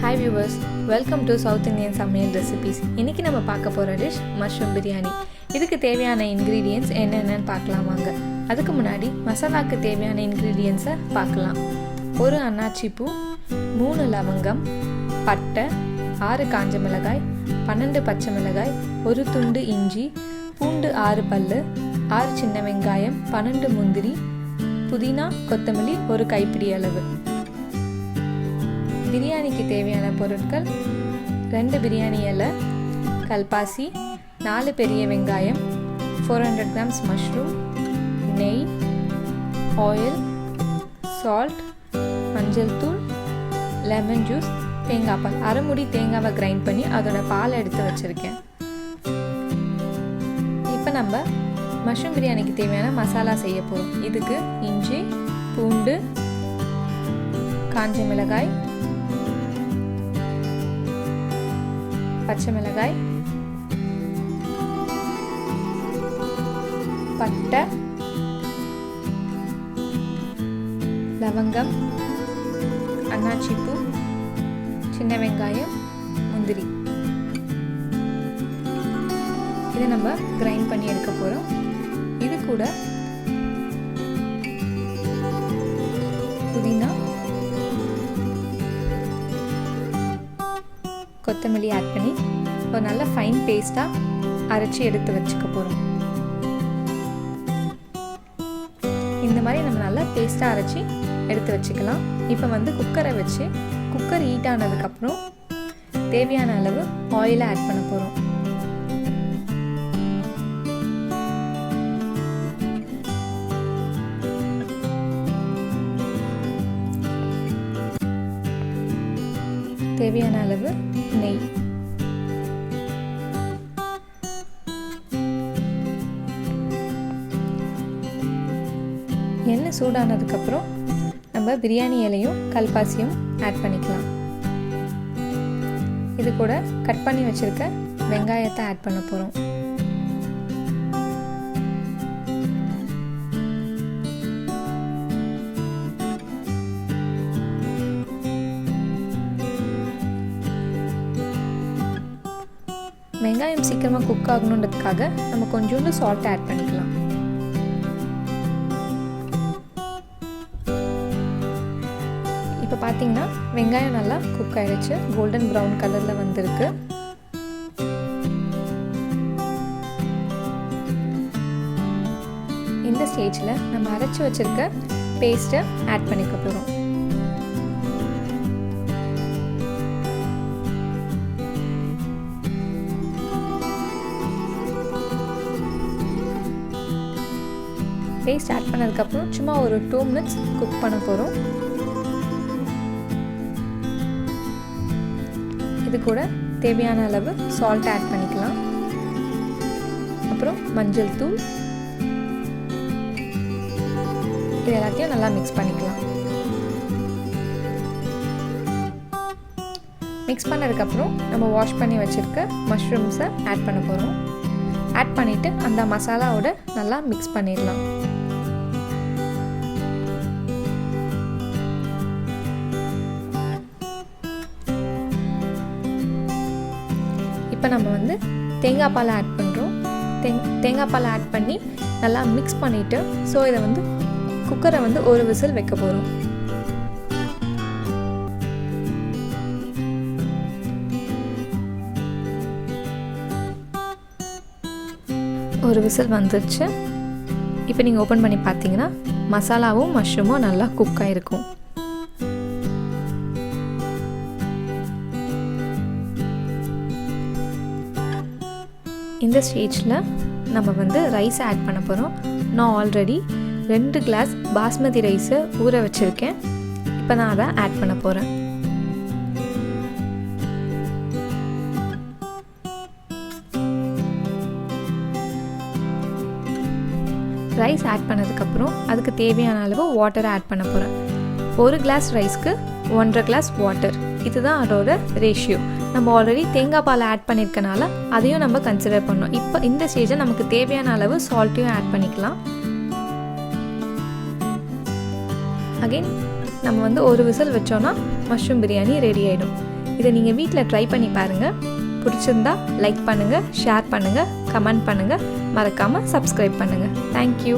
Hi viewers, welcome to South Indian Samayal Recipes. இன்னைக்கு நம்ம பார்க்க போற டிஷ் மஷ்ரூம் பிரியாணி. இதுக்கு தேவையான ingredients என்னென்னன்னு பார்க்கலாம் வாங்க. அதுக்கு முன்னாடி மசாலாக்கு தேவையான ingredients பார்க்கலாம். ஒரு அன்னாச்சி பூ, 3 லவங்கம், பட்டை, 6 காஞ்ச மிளகாய், 12 பச்சை மிளகாய், ஒரு துண்டு இஞ்சி, பூண்டு 6 பல்லு, 6 சின்ன வெங்காயம், 12 முந்திரி, புதினா, கொத்தமல்லி ஒரு கைப்பிடி அளவு. பிரியாணிக்கு தேவையான பொருட்கள் 2 பிரியாணி இலை, கல்பாசி, 4 பெரிய வெங்காயம், 400 grams மஷ்ரூம், நெய், ஆயில், சால்ட், மஞ்சள் தூள், லெமன் ஜூஸ், தேங்காய் பால். அரை மூடி தேங்காவை கிரைண்ட் பண்ணி அதோட பால் எடுத்து வச்சுருக்கேன். இப்போ நம்ம மஷ்ரூம் பிரியாணிக்கு தேவையான மசாலா செய்ய போகிறோம். இதுக்கு இஞ்சி, பூண்டு, காஞ்ச மிளகாய், பச்சை மிளகாய், பட்டை, லவங்கம், அன்னாச்சி பூ, சின்ன வெங்காயம், முந்திரி. இதை நம்ம கிரைண்ட் பண்ணி எடுக்க போகிறோம். இது கூட புதினா, கொத்தமல்லி ஆட் பண்ணி ஒரு நல்ல ஃபைன் பேஸ்ட்டாக அரைச்சி எடுத்து வச்சுக்க போகிறோம். இந்த மாதிரி நம்ம நல்லா பேஸ்ட்டாக அரைச்சி எடுத்து வச்சுக்கலாம். இப்போ குக்கரை வச்சு குக்கர் ஹீட் ஆனதுக்கப்புறம் தேவையான அளவு ஆயிலை ஆட் பண்ண போகிறோம். தேவையான அளவு நெய், எண்ணெய் சூடானதுக்கப்புறம் நம்ம பிரியாணி இலையும் கல்பாசியும் ஆட் பண்ணிக்கலாம். இது கூட கட் பண்ணி வச்சிருக்க வெங்காயத்தை ஆட் பண்ண போகிறோம். வெங்காயம் சீக்கிரமாக குக் ஆகணுன்றதுக்காக நம்ம கொஞ்சோண்டு சால்ட் ஆட் பண்ணிக்கலாம். இப்போ பார்த்தீங்கன்னா வெங்காயம் நல்லா குக் ஆகிடுச்சு, கோல்டன் ப்ரௌன் கலரில் வந்திருக்கு. இந்த ஸ்டேஜில் நம்ம அரைச்சி வச்சிருக்க பேஸ்ட்டை ஆட் பண்ணிக்க போகிறோம். பேஸ்ட் ஆட் பண்ணதுக்கப்புறம் சும்மா ஒரு 2 minutes குக் பண்ண போகிறோம். இது கூட தேவையான அளவு சால்ட் ஆட் பண்ணிக்கலாம். அப்புறம் மஞ்சள் தூள், இது எல்லாத்தையும் நல்லா மிக்ஸ் பண்ணிக்கலாம். மிக்ஸ் பண்ணதுக்கப்புறம் நம்ம வாஷ் பண்ணி வச்சுருக்க மஷ்ரூம்ஸை ஆட் பண்ண போகிறோம். ஆட் பண்ணிவிட்டு அந்த மசாலாவோட நல்லா மிக்ஸ் பண்ணிடலாம். இப்போ நம்ம தேங்காய் பால் ஆட் பண்ணுறோம். தேங்காய் பால் ஆட் பண்ணி நல்லா மிக்ஸ் பண்ணிவிட்டு இதை குக்கரை ஒரு விசில் வைக்க போகிறோம். ஒரு விசில் வந்துருச்சு. இப்போ நீங்கள் ஓப்பன் பண்ணி பார்த்தீங்கன்னா மசாலாவும் மஷ்ரூமும் நல்லா குக் ஆகிருக்கும். இந்த ஸ்டேஜில் நம்ம ரைஸ் ஆட் பண்ண போகிறோம். நான் ஆல்ரெடி 2 கிளாஸ் பாஸ்மதி ரைஸை ஊற வச்சுருக்கேன். இப்போ நான் அதை ஆட் பண்ண போகிறேன். ரைஸ் ஆட் பண்ணதுக்கப்புறம் அதுக்கு தேவையான அளவு வாட்டர் ஆட் பண்ண போகிறேன். 1 கிளாஸ் ரைஸ்க்கு 1.5 கிளாஸ் வாட்டர், இதுதான் அதோட ரேஷியோ. நம்ம ஆல்ரெடி தேங்காய் பால் ஆட் பண்ணியிருக்கனால அதையும் நம்ம கன்சிடர் பண்ணோம். இப்போ இந்த ஸ்டேஜில் நமக்கு தேவையான அளவு சால்ட்டையும் ஆட் பண்ணிக்கலாம். அகெயின் நம்ம ஒரு விசில் வச்சோன்னா மஷ்ரூம் பிரியாணி ரெடி ஆகிடும். இதை நீங்கள் வீட்டில் ட்ரை பண்ணி பாருங்கள். பிடிச்சிருந்தா லைக் பண்ணுங்கள், ஷேர் பண்ணுங்கள், கமெண்ட் பண்ணுங்கள், மறக்காமல் சப்ஸ்கிரைப் பண்ணுங்கள். தேங்க்யூ.